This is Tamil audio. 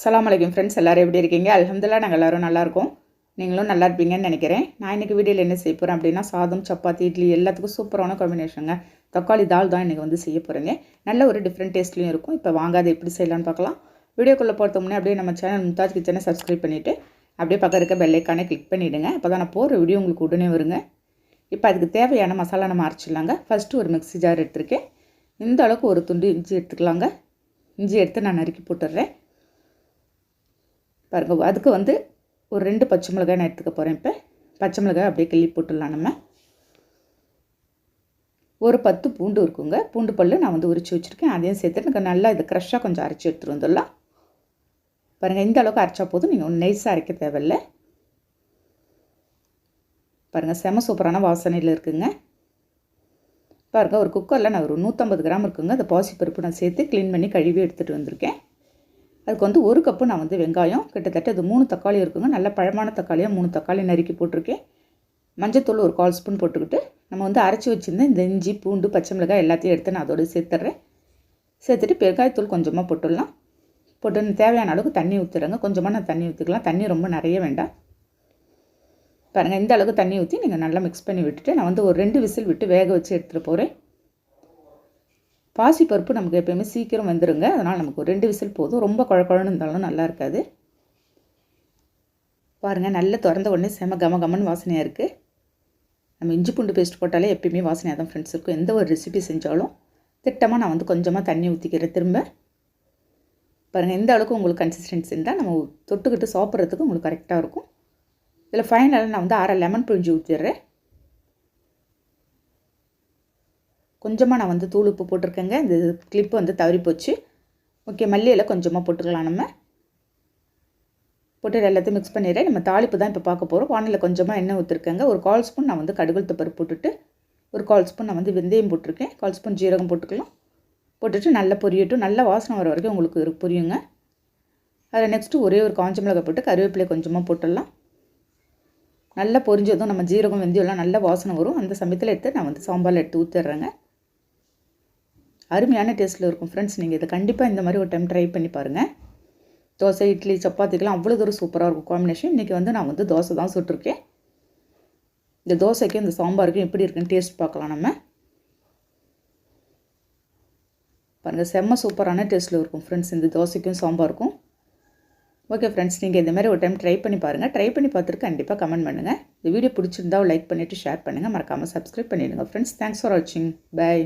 அஸ்ஸலாமு அலைக்கும் ஃப்ரெண்ட்ஸ், எல்லோரும் எப்படி இருக்கீங்க? அல்ஹம்துலில்லாஹ் நாங்கள் எல்லோரும் நல்லாயிருக்கோம். நீங்களும் நல்லா இருப்பீங்கன்னு நினைக்கிறேன். நான் இன்றைக்கி வீடியோவில் என்ன செய்ய போகிறேன் அப்படின்னா, சாதம், சப்பாத்தி, இட்லி எல்லாத்துக்கும் சூப்பரான காம்பினேஷனுங்க. தக்காளி தால் தான் இன்றைக்கி வந்து செய்ய போகிறேங்க. நல்ல ஒரு டிஃப்ரெண்ட் டேஸ்ட்லையும் இருக்கும். இப்போ வாங்க அதை எப்படி செய்யலான்னு பார்க்கலாம். வீடியோக்குள்ளே போகிறதுக்கு முன்னே அப்படியே நம்ம சேனல் மும்தாஜ் கிச்சனை சப்ஸ்கிரைப் பண்ணிவிட்டு அப்படியே பக்கம் இருக்க பெல் ஐக்கானை கிளிக் பண்ணிவிடுங்க. அப்போ தான் நான் போகிற வீடியோ உங்களுக்கு உடனே வருங்க. இப்போ அதுக்கு தேவையான மசாலா நம்ம அரைச்சிடலாங்க. ஃபஸ்ட்டு ஒரு மிக்ஸி ஜார் எடுத்துருக்கேன். இந்த அளவுக்கு ஒரு துண்டு இஞ்சி எடுத்துக்கலாங்க. இஞ்சி எடுத்து நான் நறுக்கி போட்டுடுறேன். பாருங்க, அதுக்கு வந்து ஒரு 2 பச்சை மிளகாய் நான் எடுத்துக்க போகிறேன். இப்போ பச்சை மிளகாய் அப்படியே கிள்ளி போட்டுடலாம். நம்ம ஒரு 10 பூண்டு இருக்குங்க. பூண்டு பல்லு நான் வந்து உரிச்சு வச்சுருக்கேன். அதையும் சேர்த்துட்டு எனக்கு நல்லா இது க்ரஷ்ஷாக கொஞ்சம் அரைச்சி எடுத்துகிட்டு வந்துடலாம். பாருங்கள், இந்த அளவுக்கு அரைச்சா போதும். நீங்கள் ஒன்று நைஸாக அரைக்க தேவையில்லை. பாருங்கள், செம சூப்பரான வாசனையில் இருக்குங்க. பாருங்கள், ஒரு குக்கரில் நான் ஒரு 150 கிராம் இருக்குங்க. அந்த பாசிப்பருப்பு நான் சேர்த்து க்ளீன் பண்ணி கழுவி எடுத்துகிட்டு வந்திருக்கேன். அதுக்கு வந்து 1 கப்பு நான் வந்து வெங்காயம், கிட்டத்தட்ட அது 3 தக்காளி இருக்குங்க. நல்ல பழமான தக்காளியாக 3 தக்காளி நறுக்கி போட்டிருக்கேன். மஞ்சத்தூள் ஒரு 1/4 ஸ்பூன் போட்டுக்கிட்டு நம்ம வந்து அரைச்சி வச்சுருந்தேன் இந்த இஞ்சி, பூண்டு, பச்சை மிளகாய் எல்லாத்தையும் எடுத்து நான் அதோடு சேர்த்துட்றேன். சேர்த்துட்டு பெருங்காயத்தூள் கொஞ்சமாக போட்டுடலாம். போட்டு தேவையான அளவுக்கு தண்ணி ஊற்றுறேங்க. கொஞ்சமாக நான் தண்ணி ஊற்றிக்கலாம். தண்ணி ரொம்ப நிறைய வேண்டாம். பாருங்கள், இந்த அளவுக்கு தண்ணி ஊற்றி நீங்கள் நல்லா மிக்ஸ் பண்ணி விட்டுட்டு நான் வந்து ஒரு 2 விசில் விட்டு வேக வச்சு எடுத்துகிட்டு போகிறேன். பாசிப்பருப்பு நமக்கு எப்போயுமே சீக்கிரம் வந்துடுங்க. அதனால் நமக்கு ஒரு 2 விசில் போதும். ரொம்ப குழன்னு இருந்தாலும் நல்லா இருக்காது. பாருங்கள், நல்லா திறந்த உடனே செம கமன்னு வாசனையாக இருக்குது. நம்ம இஞ்சி பூண்டு பேஸ்ட் போட்டாலே எப்பயுமே வாசனையாக தான் ஃப்ரெண்ட்ஸ் இருக்கும். எந்த ஒரு ரெசிபி செஞ்சாலும் திட்டமாக நான் வந்து கொஞ்சமாக தண்ணி ஊற்றிக்கிறேன். திரும்ப பாருங்கள், இந்த அளவுக்கு உங்களுக்கு கன்சிஸ்டன்சி இருந்தால் நம்ம தொட்டுக்கிட்டு சாப்பிட்றதுக்கு உங்களுக்கு கரெக்டாக இருக்கும். இதில் ஃபைனலாக நான் வந்து 1/2 லெமன் பிழிஞ்சு ஊற்றிடுறேன். கொஞ்சமாக நான் வந்து தூள் உப்பு போட்டிருக்கேங்க. இந்த கிளிப்பு வந்து தவறி போச்சு. ஓகே, மல்லியில் கொஞ்சமாக போட்டுக்கலாம். நம்ம போட்டு எல்லாத்தையும் மிக்ஸ் பண்ணிடுறேன். நம்ம தாளிப்பு தான் இப்போ பார்க்க போகிறோம். வானலில் கொஞ்சமாக எண்ணெய் ஊற்றிருக்கேங்க. ஒரு 1/4 ஸ்பூன் நான் வந்து கடுகு பருப்பு போட்டுட்டு ஒரு 1/4 ஸ்பூன் நான் வந்து வெந்தயம் போட்டிருக்கேன். 1/4 ஸ்பூன் ஜீரகம் போட்டுக்கலாம். போட்டுட்டு நல்லா பொரியட்டும். நல்லா வாசனை வர வரைக்கும் உங்களுக்கு பொரியுங்க. அதில் நெக்ஸ்ட்டு ஒரே ஒரு காஞ்ச மிளகாய் போட்டு கருவேப்பிலை கொஞ்சமாக போட்டுடலாம். நல்லா பொரிஞ்சதும் நம்ம ஜீரகம், வெந்தயம்லாம் நல்லா வாசனை வரும். அந்த சமயத்தில் எடுத்து நான் வந்து சாம்பாரில் எடுத்து ஊற்றிடுறேங்க. அருமையான டேஸ்ட்டில் இருக்கும் ஃப்ரெண்ட்ஸ். நீங்கள் இதை கண்டிப்பாக இந்த மாதிரி ஒரு டைம் ட்ரை பண்ணி பாருங்கள். தோசை, இட்லி, சப்பாத்திக்கெலாம் அவ்வளோ தூரம் சூப்பராக இருக்கும் காம்பினேஷன். இன்றைக்கி வந்து நான் வந்து தோசை தான் சுட்டிருக்கேன். இந்த தோசைக்கும் இந்த சாம்பாருக்கும் எப்படி இருக்குன்னு டேஸ்ட் பார்க்கலாம். நம்ம பாருங்கள், செம்ம சூப்பரான டேஸ்ட்டில் இருக்கும் ஃப்ரெண்ட்ஸ் இந்த தோசைக்கும் சாம்பாருக்கும். ஓகே ஃப்ரெண்ட்ஸ், நீங்கள் இந்த மாதிரி ஒரு டைம் ட்ரை பண்ணி பாருங்கள். ட்ரை பண்ணி பார்த்துட்டு கண்டிப்பாக கமெண்ட் பண்ணுங்கள். இந்த வீடியோ பிடிச்சிருந்தா லைக் பண்ணிவிட்டு ஷேர் பண்ணுங்கள். மறக்காமல் சப்ஸ்கிரைப் பண்ணிவிடுங்க ஃப்ரெண்ட்ஸ். தேங்க்ஸ் ஃபார் வாட்சிங். பை.